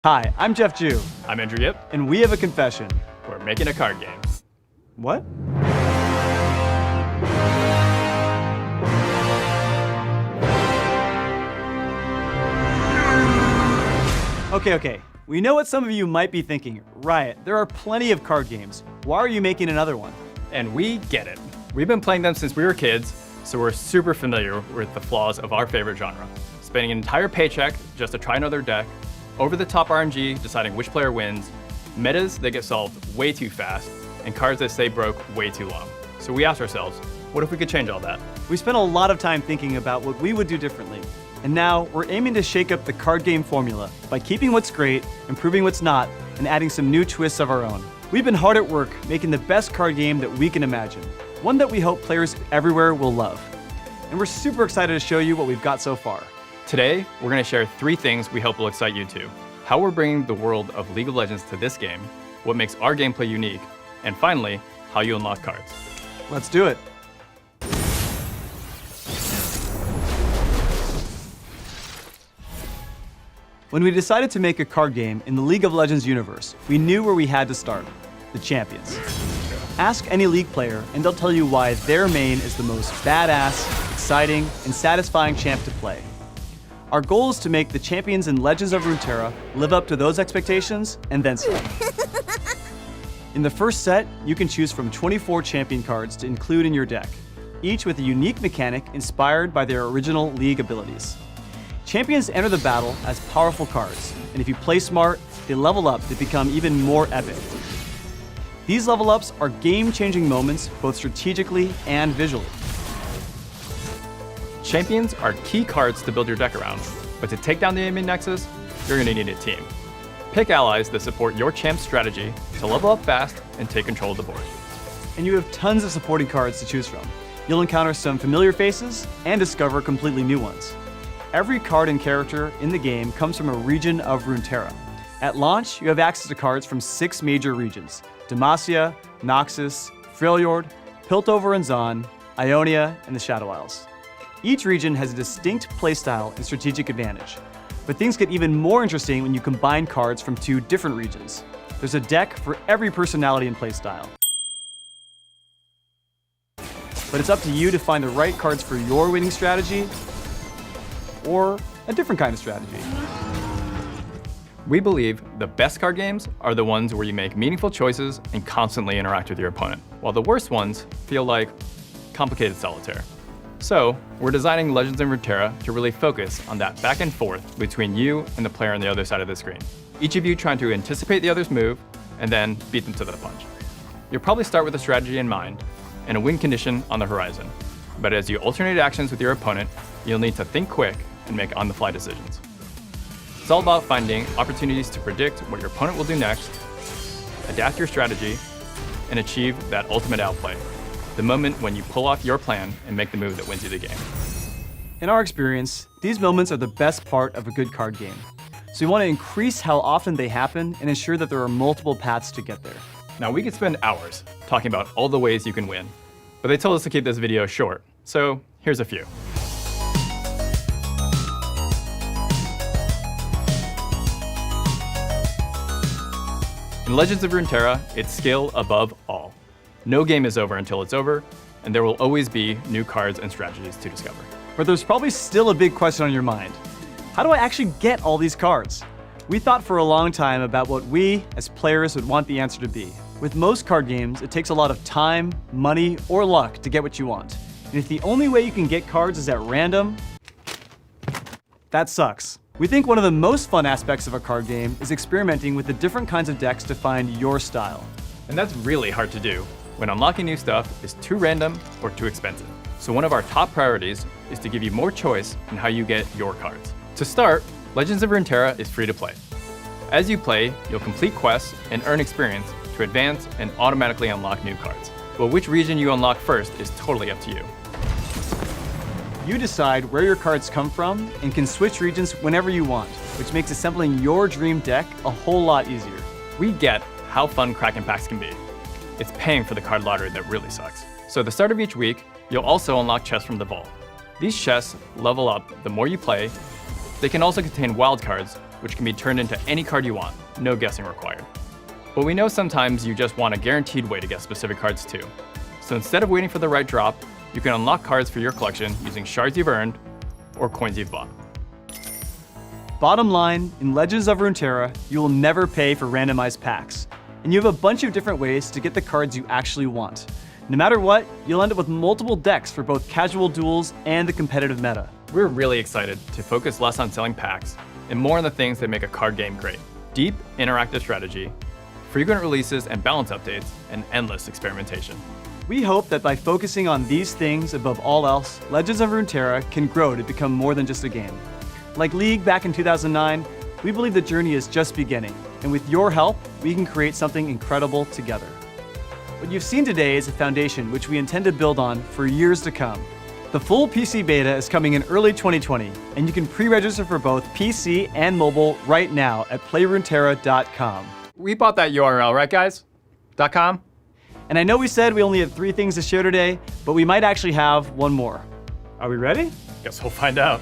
Hi, I'm Jeff Jew, I'm Andrew Yip. and we have a confession. We're making a card game. What? Okay. We know what some of you might be thinking. Riot, there are plenty of card games. Why are you making another one? And we get it. We've been playing them since we were kids, so we're super familiar with the flaws of our favorite genre. Spending an entire paycheck just to try another deck, over-the-top RNG deciding which player wins, metas that get solved way too fast, and cards that stay broke way too long. So we asked ourselves, what if we could change all that? We spent a lot of time thinking about what we would do differently. And now we're aiming to shake up the card game formula by keeping what's great, improving what's not, and adding some new twists of our own. We've been hard at work making the best card game that we can imagine, one that we hope players everywhere will love. And we're super excited to show you what we've got so far. Today, we're going to share 3 things we hope will excite you too. How we're bringing the world of League of Legends to this game, what makes our gameplay unique, and finally, how you unlock cards. Let's do it. When we decided to make a card game in the League of Legends universe, we knew where we had to start: the champions. Ask any League player and they'll tell you why their main is the most badass, exciting, and satisfying champ to play. Our goal is to make the champions in Legends of Runeterra live up to those expectations and then some. In the first set, you can choose from 24 champion cards to include in your deck, each with a unique mechanic inspired by their original League abilities. Champions enter the battle as powerful cards, and if you play smart, they level up to become even more epic. These level ups are game-changing moments both strategically and visually. Champions are key cards to build your deck around, but to take down the enemy nexus, you're going to need a team. Pick allies that support your champ's strategy to level up fast and take control of the board. And you have tons of supporting cards to choose from. You'll encounter some familiar faces and discover completely new ones. Every card and character in the game comes from a region of Runeterra. At launch, you have access to cards from 6 major regions: Demacia, Noxus, Freljord, Piltover and Zon, Ionia, and the Shadow Isles. Each region has a distinct playstyle and strategic advantage. But things get even more interesting when you combine cards from 2 different regions. There's a deck for every personality and playstyle. But it's up to you to find the right cards for your winning strategy, or a different kind of strategy. We believe the best card games are the ones where you make meaningful choices and constantly interact with your opponent, while the worst ones feel like complicated solitaire. So, we're designing Legends in Runeterra to really focus on that back and forth between you and the player on the other side of the screen. Each of you trying to anticipate the other's move and then beat them to the punch. You'll probably start with a strategy in mind and a win condition on the horizon. But as you alternate actions with your opponent, you'll need to think quick and make on-the-fly decisions. It's all about finding opportunities to predict what your opponent will do next, adapt your strategy, and achieve that ultimate outplay, the moment when you pull off your plan and make the move that wins you the game. In our experience, these moments are the best part of a good card game. So we want to increase how often they happen and ensure that there are multiple paths to get there. Now, we could spend hours talking about all the ways you can win, but they told us to keep this video short, so here's a few. In Legends of Runeterra, it's skill above all. No game is over until it's over, and there will always be new cards and strategies to discover. But there's probably still a big question on your mind. How do I actually get all these cards? We thought for a long time about what we, as players, would want the answer to be. With most card games, it takes a lot of time, money, or luck to get what you want. And if the only way you can get cards is at random, that sucks. We think one of the most fun aspects of a card game is experimenting with the different kinds of decks to find your style. And that's really hard to do when unlocking new stuff is too random or too expensive. So one of our top priorities is to give you more choice in how you get your cards. To start, Legends of Runeterra is free to play. As you play, you'll complete quests and earn experience to advance and automatically unlock new cards. But which region you unlock first is totally up to you. You decide where your cards come from and can switch regions whenever you want, which makes assembling your dream deck a whole lot easier. We get how fun Kraken packs can be. It's paying for the card lottery that really sucks. So at the start of each week, you'll also unlock chests from the vault. These chests level up the more you play, They can also contain wildcards, which can be turned into any card you want, no guessing required. But we know sometimes you just want a guaranteed way to get specific cards too. So instead of waiting for the right drop, you can unlock cards for your collection using shards you've earned or coins you've bought. Bottom line, in Legends of Runeterra, you will never pay for randomized packs, and you have a bunch of different ways to get the cards you actually want. No matter what, you'll end up with multiple decks for both casual duels and the competitive meta. We're really excited to focus less on selling packs and more on the things that make a card game great. Deep, interactive strategy, frequent releases and balance updates, and endless experimentation. We hope that by focusing on these things above all else, Legends of Runeterra can grow to become more than just a game. Like League back in 2009, we believe the journey is just beginning, and with your help, we can create something incredible together. What you've seen today is a foundation which we intend to build on for years to come. The full PC beta is coming in early 2020, and you can pre-register for both PC and mobile right now at playruneterra.com. We bought that URL, right guys? .com? And I know we said we only had 3 things to share today, but we might actually have one more. Are we ready? Guess we'll find out.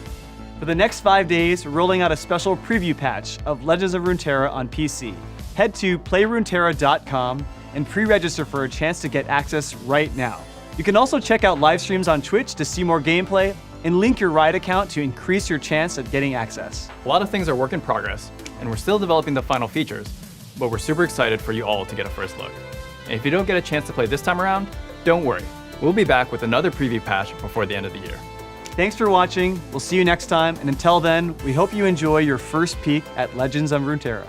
For the next 5 days, we're rolling out a special preview patch of Legends of Runeterra on PC. Head to playruneterra.com and pre-register for a chance to get access right now. You can also check out live streams on Twitch to see more gameplay and link your Riot account to increase your chance at getting access. A lot of things are work in progress, and we're still developing the final features, but we're super excited for you all to get a first look. And if you don't get a chance to play this time around, don't worry. We'll be back with another preview patch before the end of the year. Thanks for watching. We'll see you next time, and until then, we hope you enjoy your first peek at Legends of Runeterra.